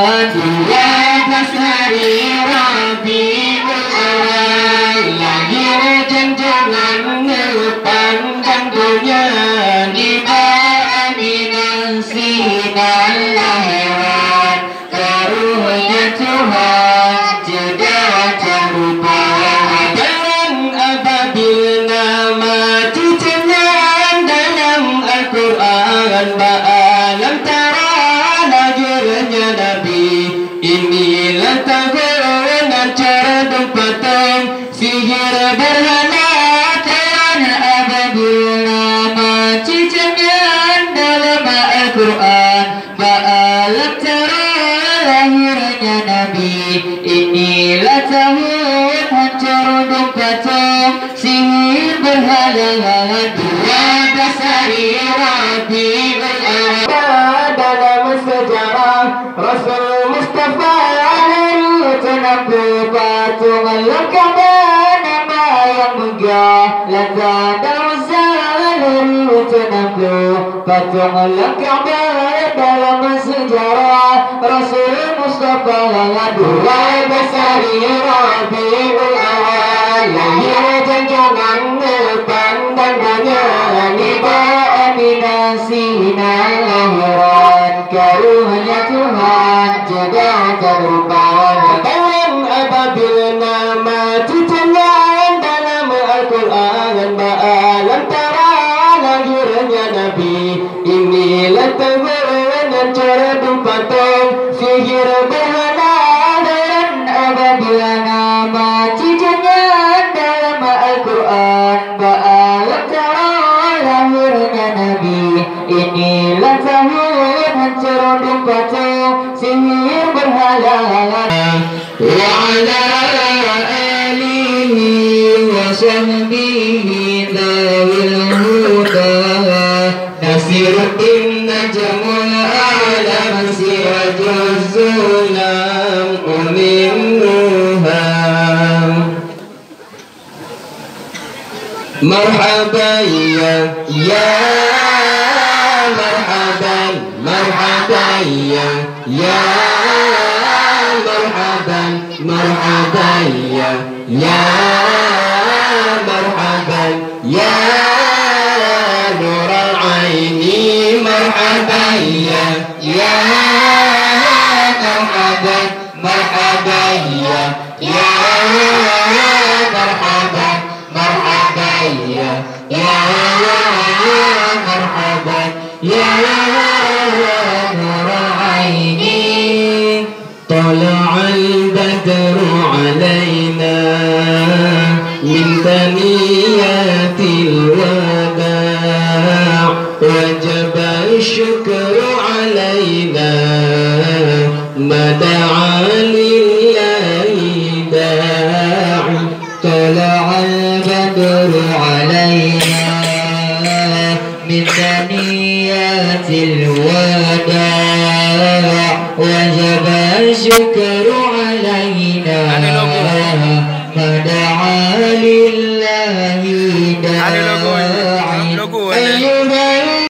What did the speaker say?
Patung Ka'bah dalam sejarah Rasul Mustafa dua besari Rabiul Awal lahir janjangan depan dan nyanyi aminasina lahiran karunia Tuhan jaga terlupa dalam ababil nama cucunya dalam Al-Quran ba'alam tara lahirnya Nabi inilah tawanan cara patung sihir berhala dan apabila nama cucunya dalam Al-Quran ba'alam tara lahirnya Nabi inilah tawanan cara patung sihir berhala wa ala alihi wa sahbihi dawil huda Nasiruddin najmul alam sirajul zulam uminnuha marhaban ya marhaban marhaban ya marhaban marhaban ya marhaban ya nur al-aini marhaban ya marhaban marhaban ya marhaban marhaban ya marhaban ya nur al-aini طلع البدر علينا من ثنيات الوداع وجب الشكر علينا ما دعا لله داعي طلع البدر علينا من ثنيات الوداع وجب الشكر علينا ما دعا لله